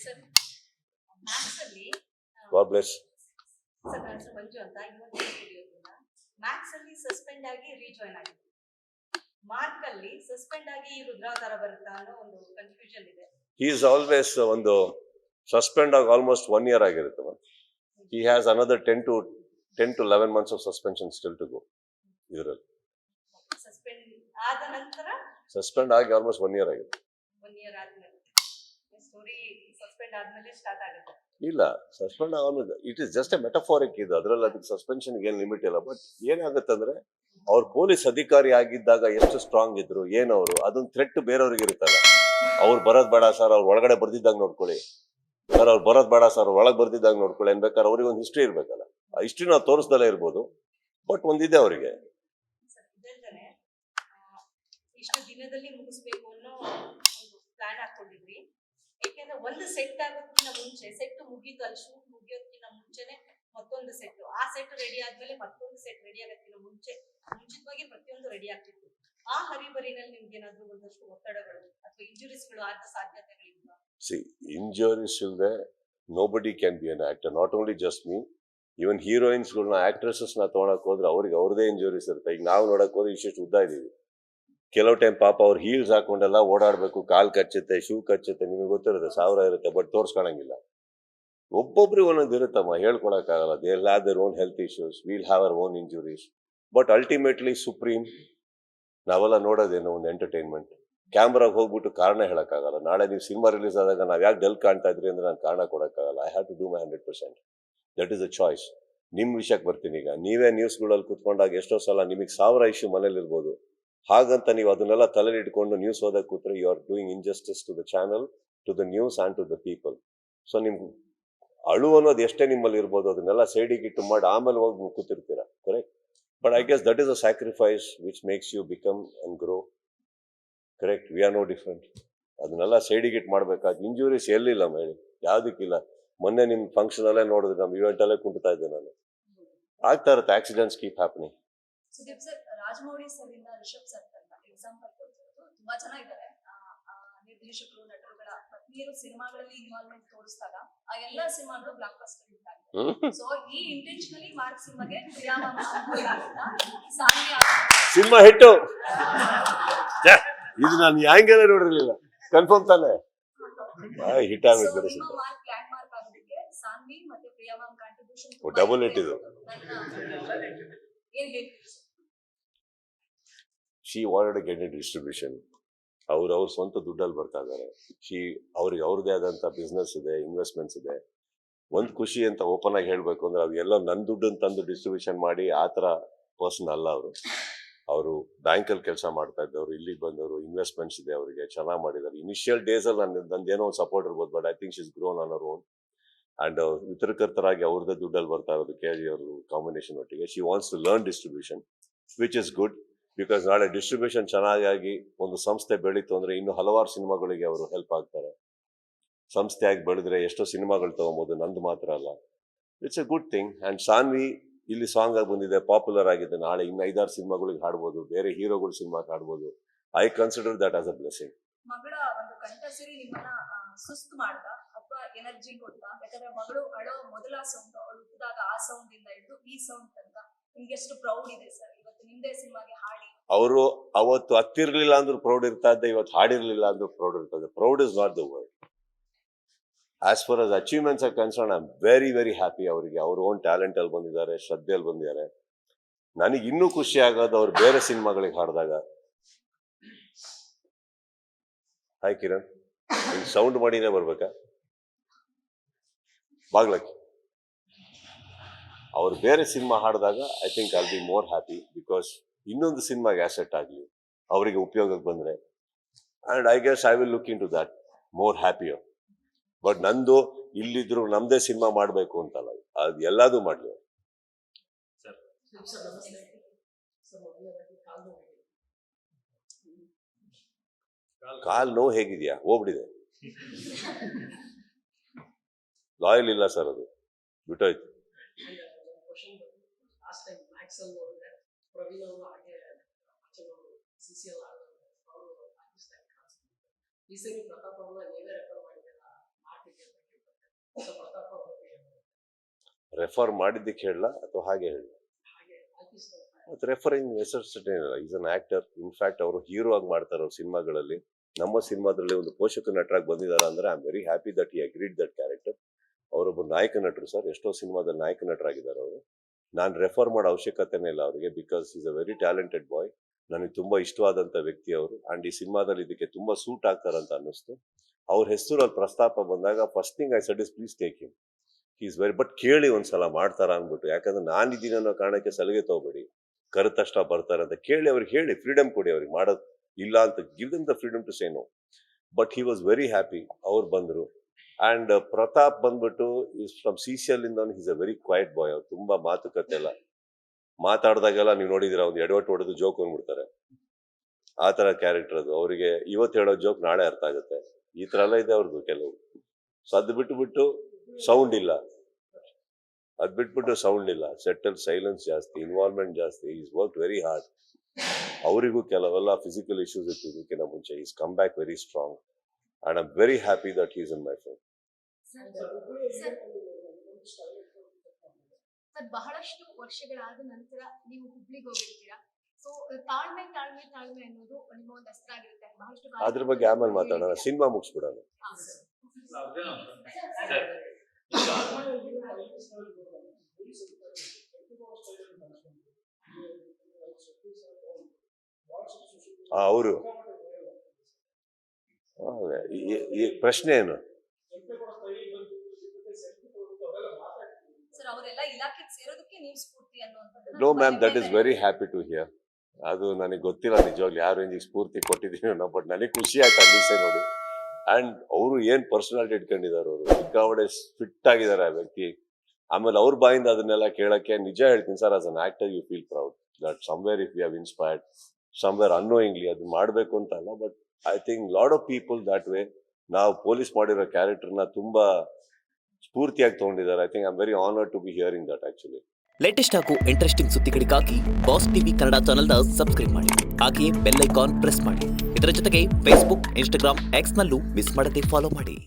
Sir maths ಅಲ್ಲಿ God bless. Sir ನನ್ನ ಹೆಸರು ಮಂಜು ಅಂತ ಇವತ್ತು ಸ್ಟುಡಿಯೋದಿಂದ ಮ್ಯಾಥ್ಸ್ ಅಲ್ಲಿ ಸಸ್ಪೆಂಡ್ ಆಗಿ ರೀಜಾಯ್ನ್ ಆಗಿದೆ. ಮಾರ್ಕ್ ಅಲ್ಲಿ ಸಸ್ಪೆಂಡ್ ಆಗಿ ಈ ರುದ್ರಾವತಾರ ಬರುತ್ತಾ ಅನ್ನೋ ಒಂದು ಕನ್ಫ್ಯೂಷನ್ ಇದೆ. He is always ಒಂದು suspend ಆಗಿ ಆಲ್ಮೋಸ್ಟ್ 1 year ಆಗಿರುತ್ತೆ. He has another 10 to 11 months of suspension still to go. ಇದರಲ್ಲಿ ಸಸ್ಪೆಂಡ್ ಆದ ನಂತರ ಸಸ್ಪೆಂಡ್ ಆಗಿ ಆಲ್ಮೋಸ್ಟ್ 1 year ಆಗಿದೆ. 1 year ಆದ್ಮೇಲೆ ಸ್ಟೋರಿ ಸಸ್ಪೆಂಡ್ ಆದ್ಮೇಲೆ ಸ್ಟಾರ್ಟ್ ಆಗುತ್ತೆ. ಇಲ್ಲ, ಸಸ್ಪೆಂಡ್ ಆಗೋದು ಇಟ್ ಇಸ್ ಜಸ್ಟ್ ಎ ಮೆಟಫಾರಿಕ್ ಇದು. ಅದರಲ್ಲಿ ಅದಕ್ಕೆ ಸಸ್ಪೆನ್ಷನ್ ಏನು ಲಿಮಿಟ್ ಇಲ್ಲ. ಬಟ್ ಏನಾಗುತ್ತಂದ್ರೆ ಅವ್ರು ಪೊಲೀಸ್ ಅಧಿಕಾರಿ ಆಗಿದ್ದಾಗ ಎಷ್ಟು ಸ್ಟ್ರಾಂಗ್ ಇದ್ರು ಏನವರು ಅದೊಂದು ಥ್ರೆಟ್ ಬೇರೆಯವ್ರಿಗೆ ಇರುತ್ತಲ್ಲ. ಅವ್ರು ಬರೋದ್ ಬೇಡ ಸರ್, ಅವ್ರು ಒಳಗಡೆ ಬರ್ದಿದ್ದಾಗ ನೋಡ್ಕೊಳ್ಳಿ ಸರ್, ಅವ್ರು ಬರೋದ್ ಬೇಡ ಸರ್, ಅವ್ರು ಒಳಗೆ ಬರ್ದಿದ್ದಾಗ ನೋಡ್ಕೊಳ್ಳಿ ಅನ್ಬೇಕಾದ್ರೆ ಅವ್ರಿಗೆ ಒಂದು ಹಿಸ್ಟ್ರಿ ಇರ್ಬೇಕಲ್ಲ. ಆ ಹಿಸ್ಟ್ರಿ ನಾವು ತೋರಿಸ್ದಲ್ಲೇ ಇರ್ಬೋದು, ಬಟ್ ಒಂದಿದೆ ಅವರಿಗೆ. ಇಷ್ಟು ದಿನದಲ್ಲಿ ಮುಗಿಸ್ಬೇಕು ಅನ್ನೋ ಒಂದು ಪ್ಲಾನ್ ಹಾಕೊಂಡಿದ್ರಿ. ಯಾಕೆಂದ್ರೆ ಒಂದು ಸೆಟ್ ಆಗೋದಕ್ಕಿಂತ ಮುಂಚೆ, ಸೆಟ್ ಮುಗೀತು ಅಲ್ಲಿ ಶೂಟ್ ಮುಗಿಯೋದಕ್ಕಿಂತ ಮುಂಚೆನೆ ಮತ್ತೊಂದು ಸೆಟ್, ಆ ಸೆಟ್ ರೆಡಿ ಆದ್ಮೇಲೆ ಮತ್ತೊಂದು ಸೆಟ್ ರೆಡಿ ಆಗೋದಕ್ಕಿಂತ ಮುಂಚಿತವಾಗಿ ಪ್ರತಿಯೊಂದು ರೆಡಿ ಆಗ್ತಿತ್ತು. ಆ ಹರಿಬರಿನಲ್ಲಿ ನಿಮ್ಗೆ ಏನಾದ್ರು ಒಂದಷ್ಟು ಒತ್ತಡಗಳು ಅಥವಾ ಇಂಜುರೀಸ್ಗಳು ಆದ ಸಾಧ್ಯತೆಗಳಿಲ್ವಾ? See, injuries ಇಲ್ಲದೆ nobody can be an actor, not only just me. Even ಹೀರೋಯಿನ್ಸ್ಗಳನ್ನ ಆಕ್ಟ್ರೆಸಸ್ನ ತೊಗೊಳಕ್ ಹೋದ್ರೆ ಅವ್ರಿಗೆ ಅವ್ರದೇ ಇಂಜುರೀಸ್ ಇರುತ್ತೆ. ಈಗ ನಾವು ನೋಡಕ್ ಹೋದ್ರೆ ಇಷ್ಟು ಉದ್ದ ಇದೀವಿ, ಕೆಲವು ಟೈಮ್ ಪಾಪ ಅವ್ರು ಹೀಲ್ಸ್ ಹಾಕೊಂಡೆಲ್ಲ ಓಡಾಡ್ಬೇಕು, ಕಾಲ್ ಕಚ್ಚುತ್ತೆ, ಶೂ ಕಚ್ಚುತ್ತೆ, ನಿಮಗೆ ಗೊತ್ತಿರುತ್ತೆ, 1000 ಇರುತ್ತೆ, ಬಟ್ ತೋರ್ಸ್ಕೊಳಂಗಿಲ್ಲ. ಒಬ್ಬೊಬ್ರಿಗೆ ಒಂದೊಂದು ಇರುತ್ತಮ್ಮ, ಹೇಳ್ಕೊಳಕ್ ಆಗಲ್ಲ. They have their own health issues, will have our own injuries. But ultimately supreme ನಾವೆಲ್ಲ ನೋಡೋದೇನೋ ಒಂದು ಎಂಟರ್ಟೈನ್ಮೆಂಟ್. ಕ್ಯಾಮ್ರಾಗ ಹೋಗ್ಬಿಟ್ಟು ಕಾರಣ ಹೇಳಕ್ಕಾಗಲ್ಲ. ನಾಳೆ ನೀವು ಸಿನಿಮಾ ರಿಲೀಸ್ ಆದಾಗ ನಾವ್ ಯಾಕೆ ಡಲ್ ಕಾಣ್ತಾ ಇದ್ರಿ ಅಂದ್ರೆ ನಾನು ಕಾರಣ ಕೊಡಕ್ಕಾಗಲ್ಲ. I have to do my 100%. That is a choice. ನಿಮ್ ವಿಷಯಕ್ಕೆ ಬರ್ತೀನಿ. ಈಗ ನೀವೇ ನ್ಯೂಸ್ಗಳಲ್ಲಿ ಕುತ್ಕೊಂಡಾಗ ಎಷ್ಟೋ ಸಲ ನಿಮಗೆ 1000 ಇಶ್ಯೂ ಮನೇಲಿ ಇರ್ಬೋದು. ಹಾಗಂತ ನೀವು ಅದನ್ನೆಲ್ಲ ತಲೆ ಇಟ್ಕೊಂಡು ನ್ಯೂಸ್ ಓದಕ್ ಕೂತ್ರೆ you are doing injustice to the channel, to the news and to the people. So ನಿಮ್ಗೆ ಅಳು ಅನ್ನೋದು ಎಷ್ಟೇ ನಿಮ್ಮಲ್ಲಿ ಇರ್ಬೋದು, ಅದನ್ನೆಲ್ಲ ಸೈಡಿಗೆ ಇಟ್ಟು ಮಾಡಿ ಆಮೇಲೆ ಹೋಗಿ ಕೂತಿರ್ತೀರಾ. Correct. But I guess that is a sacrifice which makes you become and grow. Correct. We are no different. ಅದನ್ನೆಲ್ಲ ಸೈಡಿಗೆ ಇಟ್ಟು ಮಾಡ್ಬೇಕಾದ ಇಂಜುರೀಸ್ ಎಲ್ಲಿಲ್ಲ ಮೇಡಿ, ಯಾವ್ದಕ್ಕಿಲ್ಲ. ಮೊನ್ನೆ ನಿಮ್ ಫಂಕ್ಷನ್ ಅಲ್ಲೇ ನೋಡಿದ್ರೆ ನಮ್ಮ ಇವೆಂಟ್ ಅಲ್ಲೇ ಕುಂಟ್ತಾ ಇದ್ದೆ ನಾನು. ಆಗ್ತಾ ಇರುತ್ತೆ, accidents keep happening. Sudeep sir, Rajamouli sir ಇಂದ ರಿಷಬ್ ಸರ್ ತನಕ ಎಕ್ಸಾಂಪಲ್ ಕೊಡ್ತಿರೋದು ತುಂಬಾ ಜನ ಇದ್ದಾರೆ. ನಿರ್ದೇಶಕರು, ನಟರುಗಳ ಪತ್ನಿಯರು ಸಿನಿಮಾಗಳಲ್ಲಿ ಇನ್ವಾಲ್ವ್ಮೆಂಟ್ ತೋರಿಸಿದಾಗ ಆ ಎಲ್ಲಾ ಸಿನಿಮಾಗಳು ಬ್ಲಾಕ್ ಬಸ್ಟರ್ ಹಿಟ್ ಆಗಿದೆ. ಸೊ ಈ ಇಂಟೆನ್ಷನಲಿ ಮಾರ್ಕ್ ಸಿನಿಮಾಗೆ ಸಿನಿಮಾ ಹಿಟ್ಟು ಇದು ನಾನು ಹ್ಯಾಂಗೆಲ್ಲ ನೋಡಿರ್ಲಿಲ್ಲ. ಕನ್ಫರ್ಮ್ ತಾನೆ ಹಿಟ್ ಆಗ್ಬೇಕು. ಡಬಲ್ ಹಿಟ್ ಇದು. She wanted to get it distribution. ಅವ್ರ ಸ್ವಂತ ದುಡ್ಡಲ್ಲಿ ಬರ್ತಾ ಇದ್ದಾರೆ. ಅವ್ರಿಗೆ ಅವ್ರದೇ ಆದಂತ ಬಿಸ್ನೆಸ್ ಇದೆ, ಇನ್ವೆಸ್ಟ್ಮೆಂಟ್ಸ್ ಇದೆ. ಒಂದ್ ಖುಷಿ ಅಂತ ಓಪನ್ ಆಗಿ ಹೇಳ್ಬೇಕು ಅಂದ್ರೆ ಅದು ಎಲ್ಲ ನನ್ನ ದುಡ್ಡನ್ನು ತಂದು ಡಿಸ್ಟ್ರಿಬ್ಯೂಷನ್ ಮಾಡಿ ಆ ತರ ಪರ್ಸನ್ ಅಲ್ಲ ಅವರು. ಅವರು ಬ್ಯಾಂಕಲ್ಲಿ ಕೆಲಸ ಮಾಡ್ತಾ ಇದ್ದವರು, ಇಲ್ಲಿಗೆ ಬಂದವರು, ಇನ್ವೆಸ್ಟ್ಮೆಂಟ್ಸ್ ಇದೆ ಅವರಿಗೆ, ಚೆನ್ನಾಗಿ ಮಾಡಿದ್ದಾರೆ. ಇನಿಷಿಯಲ್ ಡೇಸ್ ಅಲ್ಲಿ ನಂದೇನೋ ಒಂದು ಸಪೋರ್ಟ್ ಇರ್ಬೋದು, but I think she is grown on our own. And ವಿತರಕರ್ತರಾಗಿ ಅವ್ರದ್ದೇ ದುಡ್ಡಲ್ಲಿ ಬರ್ತಾ ಇರೋದು KG ಅವರು ಕಾಂಬಿನೇಷನ್ ಒಟ್ಟಿಗೆ. She wants to learn distribution, which is good. Because ನಾಳೆ ಡಿಸ್ಟ್ರಿಬ್ಯೂಷನ್ ಚೆನ್ನಾಗಿ ಒಂದು ಸಂಸ್ಥೆ ಬೆಳೀತು ಅಂದ್ರೆ ಇನ್ನು ಹಲವಾರು ಸಿನಿಮಾಗಳಿಗೆ ಅವರು ಹೆಲ್ಪ್ ಆಗ್ತಾರೆ. ಸಂಸ್ಥೆಯಾಗಿ ಬೆಳೆದ್ರೆ ಎಷ್ಟೋ ಸಿನಿಮಾಗಳು ತಗೊಬೋದು, ನಂದು ಮಾತ್ರ ಅಲ್ಲ. It's a good thing. And Sanvi ಇಲ್ಲಿ ಸಾಂಗ್ ಆಗಿ ಬಂದಿದೆ, ಪಾಪ್ಯುಲರ್ ಆಗಿದೆ. ನಾಳೆ ಇನ್ನು 5-6 ಸಿನಿಮಾಗಳಿಗೆ ಹಾಡ್ಬೋದು, ಬೇರೆ ಹೀರೋಗಳ ಸಿನಿಮಾಗೆ ಹಾಡ್ಬೋದು. I consider that as a blessing. ಮಗಳ ಒಂದು ಕಂಠ ಸಿರಿ ನಿಮ್ಮನ್ನ ಸುಸ್ತು ಮಾಡ್ದ ಅಥವಾ ಎನರ್ಜಿ ಕೊಟ್ಟ? ಯಾಕಂದ್ರೆ ಮಗಳು ಅಳೋ ಮೊದಲ ಸೌಂಡ್, ಅವಳು ಹುಟ್ಟಿದಾಗ ಆ ಸೌಂಡ್ ಇಂದ ಹಿಡಿದು ಈ ಸೌಂಡ್ ತನಕ ನಿಮ್ಗೆ ಎಷ್ಟು ಪ್ರೌಡ್ ಇದೆ ಸರ್ ಇವತ್ತು ನಿಮ್ದೇ ಸಿನಿಮಾಗೆ ಹಾಡಿ? ಅವರು ಅವತ್ತು ಹತ್ತಿರ್ಲಿಲ್ಲ ಅಂದ್ರೂ ಪ್ರೌಡ್ ಇರ್ತಾ ಇದ್ದೆ, ಇವತ್ತು ಹಾಡಿರ್ಲಿಲ್ಲ ಅಂದ್ರೂ ಪ್ರೌಡ್ ಇರ್ತದೆ. Proud is not the word. As for as achievements R concern, I am very very happy. ಅವರಿಗೆ ಅವ್ರ ಓನ್ ಟ್ಯಾಲೆಂಟ್ ಅಲ್ಲಿ ಬಂದಿದ್ದಾರೆ, ಶ್ರದ್ಧೆಯಲ್ಲಿ ಬಂದಿದ್ದಾರೆ. ನನಗೆ ಇನ್ನೂ ಖುಷಿ ಆಗೋದು ಅವ್ರು ಬೇರೆ ಸಿನಿಮಾಗಳಿಗೆ ಹಾಡಿದಾಗ. ಹಾಯ್ ಕಿರಣ್, ಸೌಂಡ್ ಮಾಡಿನೇ ಬರ್ಬೇಕಾ? ಬಾಗ್ಲಕ್ಕೆ ಅವ್ರು ಬೇರೆ ಸಿನಿಮಾ ಹಾಡಿದಾಗ I think I'll be more happy. Because ಇನ್ನೊಂದು ಸಿನಿಮಾಗೆ ಆಸೆಟ್ ಆಗಲಿ, ಅವರಿಗೆ ಉಪಯೋಗಕ್ಕೆ ಬಂದ್ರೆ. And I guess I will look into that more happier. But ನಂದು ಇಲ್ಲಿದ್ರು ನಮ್ದೇ ಸಿನಿಮಾ ಮಾಡ್ಬೇಕು ಅಂತಲ್ಲ, ಅದು ಎಲ್ಲದೂ ಮಾಡ್ಲಿ. ಕಾಲ್ ನೋವು ಹೇಗಿದ್ಯಾ? ಹೋಗ್ಬಿಟ್ಟಿದೆ. ಲಾಯಲ್ ಇಲ್ಲ ಸರ್, ಅದು ಬಿಟ್ಟೋಯ್ತು. ಈ ಸರಿ ಪ್ರತಾಪ್ ಅವ್ರನ್ನ ನೀವೇ ರೆಫರ್ ಮಾಡಿದ್ದೀರಾ ಆರ್ಟಿಕಲ್? ರೆಫರ್ ಮಾಡಿದ್ದಕ್ಕೆ ಹೇಳಲ್ಲ ಅಥವಾ ಹಾಗೆ ಹೇಳ ಮತ್ತು ರೆಫರಿಂಗ್ ನೆಸೆಸಿಟಿ ಏನಿಲ್ಲ. Is an actor. ಇನ್ಫ್ಯಾಕ್ಟ್ ಅವರು ಹೀರೋ ಆಗಿ ಮಾಡ್ತಾರೆ ಅವ್ರ ಸಿನಿಮಾಗಳಲ್ಲಿ. ನಮ್ಮ ಸಿನಿಮಾದಲ್ಲಿ ಒಂದು ಪೋಷಕ ನಟರಾಗಿ ಬಂದಿದ್ದಾರೆ ಅಂದ್ರೆ I am very happy that he agreed that character. ಅವರೊಬ್ಬ ನಾಯಕ ನಟರು ಸರ್, ಎಷ್ಟೋ ಸಿನಿಮಾದಲ್ಲಿ ನಾಯಕ ನಟರಾಗಿದ್ದಾರೆ ಅವರು. ನಾನು ರೆಫರ್ ಮಾಡೋ ಅವಶ್ಯಕತೆನೇ ಇಲ್ಲ ಅವರಿಗೆ, because is a very talented boy. ನನಗೆ ತುಂಬಾ ಇಷ್ಟವಾದಂಥ ವ್ಯಕ್ತಿ ಅವರು. ಆ್ಯಂಡ್ ಈ ಸಿನಿಮಾದಲ್ಲಿ ಇದಕ್ಕೆ ತುಂಬಾ ಸೂಟ್ ಆಗ್ತಾರಂತ ಅನ್ನಿಸ್ತು. ಅವ್ರ ಹೆಸರು ಅಲ್ಲಿ ಪ್ರಸ್ತಾಪ ಬಂದಾಗ first thing I said is please take him. Is very, but ಕೇಳಿ ಒಂದ್ಸಲ ಮಾಡ್ತಾರ ಅಂದ್ಬಿಟ್ಟು, ಯಾಕಂದ್ರೆ ನಾನಿದ್ದೀನಿ ಅನ್ನೋ ಕಾರಣಕ್ಕೆ ಸಲಿಗೆ ತಗೋಬೇಡಿ. ಕರೆದ ತಕ್ಷಣ ಬರ್ತಾರೆ ಅಂತ ಕೇಳಿ ಅವ್ರಿಗೆ ಹೇಳಿ, ಫ್ರೀಡಮ್ ಕೊಡಿ ಅವ್ರಿಗೆ ಮಾಡೋದು ಇಲ್ಲ ಅಂತ, give them the freedom to say no. But he was very happy. ಅವ್ರು ಬಂದರು. ಆ್ಯಂಡ್ ಪ್ರತಾಪ್ ಬಂದ್ಬಿಟ್ಟು ಈಸ್ ಫ್ರಮ್ CCL ಇಂದ, is a very quiet boy. ಅವ್ರು ತುಂಬಾ ಮಾತುಕತೆ ಎಲ್ಲ ಮಾತಾಡಿದಾಗೆಲ್ಲ ನೀವು ನೋಡಿದಿರ, ಒಂದು ಎಡವಟ್ಟು ಹೊಡೆದು ಜೋಕ್ ಬಂದ್ಬಿಡ್ತಾರೆ. ಆ ಥರ ಕ್ಯಾರೆಕ್ಟರ್ ಅದು. ಅವರಿಗೆ ಇವತ್ತು ಹೇಳೋ ಜೋಕ್ ನಾಳೆ ಅರ್ಥ ಆಗುತ್ತೆ. ಈ ಥರ ಎಲ್ಲ ಇದೆ ಅವ್ರದ್ದು ಕೆಲವು. ಸೊ ಅದು ಬಿಟ್ಟು ಸೌಂಡ್ ಇಲ್ಲ, ಅದ್ ಬಿಟ್ಬಿಟ್ಟು ಸೌಂಡ್ ಇಲ್ಲ. ಸೆಟ್ಟಲ್ ಸೈಲೆನ್ಸ್ ಜಾಸ್ತಿ, ಇನ್ವಾಲ್ವ್ಮೆಂಟ್ ಜಾಸ್ತಿ. Is work very hard. ಅವರಿಗೂ ಕೆಲವೆಲ್ಲ ಫಿಸಿಕಲ್ ಇಶ್ಯೂಸ್ ಇತ್ತು ಇದಕ್ಕಿಂತ ಮುಂಚೆ. Is come back very strong and I am very happy that he is in my film. Sir, ಬಹಳಷ್ಟು ವರ್ಷಗಳಾದ ನಂತರ ನೀವು ಹುಬ್ಳಿಗೆ ಹೋಗಿರ್ತೀರಾ. ಸೊ ತಾಳ್ಮೆ ತಾಳ್ಮೆ ತಾಳ್ಮೆ ಅನ್ನೋದು ನಿಮ್ಮ ಒಂದು ಅಸ್ತ್ರ ಆಗಿರುತ್ತೆ. ಬಹಳಷ್ಟು ಅದ್ರ ಬಗ್ಗೆ ಆಮೇಲೆ ಮಾತಾಡೋಣ, ಸಿನಿಮಾ ಮುಗಿಸ್ಬಿಡೋಣ. ಅವರು ಪ್ರಶ್ನೆ ಏನು? ಸರ್, ಅವರೆಲ್ಲ ಇಲಾಖೆಗೆ ಸೇರೋದಕ್ಕೆ ನೀವು ಸ್ಫೂರ್ತಿ ಅನ್ನುವಂಥದ್ದು. No ma'am, that is very happy to hear. ಅದು ನನಗೆ ಗೊತ್ತಿಲ್ಲ ನಿಜವಾಗ್ಲು ಯಾವ ರೇಂಜಿಗೆ ಸ್ಫೂರ್ತಿ ಕೊಟ್ಟಿದ್ದೀನಿ ಅನ್ನೋ, ಬಟ್ ನನಗೆ ಖುಷಿ ಆಯ್ತು ಅನ್ನಿಸೆ ನೋಡಿ. ಅಂಡ್ ಅವರು ಏನ್ ಪರ್ಸನಾಲಿಟಿ ಇಟ್ಕೊಂಡಿದ್ದಾರೆ, ಅವರು ಸಿಕ್ಕಾಪಟ್ಟೆ ಫಿಟ್ ಆಗಿದ್ದಾರೆ ಆ ವ್ಯಕ್ತಿ. ಆಮೇಲೆ ಅವ್ರ ಬಾಯಿಂದ ಅದನ್ನೆಲ್ಲ ಕೇಳಕ್ಕೆ ನಿಜ ಹೇಳ್ತೀನಿ sir, as an actor you feel proud that somewhere if you have inspired somewhere unknowingly. ಅದು ಮಾಡಬೇಕು ಅಂತ ಅಲ್ಲ, but I think lot of people that way ನಾವು ಪೊಲೀಸ್ ಮಾಡಿರೋ ಕ್ಯಾರೆಕ್ಟರ್ನ ತುಂಬಾ ಸ್ಫೂರ್ತಿಯಾಗಿ ತಗೊಂಡಿದ್ದಾರೆ. I think I am very honoured to be hearing that actually. Latest ಹಾಗೂ ಇಂಟ್ರೆಸ್ಟಿಂಗ್ ಸುದ್ದಿಗಳಿಗಾಗಿ ಬಾಸ್ ಟಿವಿ ಕನ್ನಡ ಚಾನೆಲ್ನ ಸಬ್ಸ್ಕ್ರೈಬ್ ಮಾಡಿ. ಹಾಗೆಯೇ ಬೆಲ್ ಐಕಾನ್ ಪ್ರೆಸ್ ಮಾಡಿ. ಇದರ ಜೊತೆಗೆ ಫೇಸ್ಬುಕ್, ಇನ್ಸ್ಟಾಗ್ರಾಮ್, ಎಕ್ಸ್ನಲ್ಲೂ ಮಿಸ್ ಮಾಡದೆ ಫಾಲೋ ಮಾಡಿ.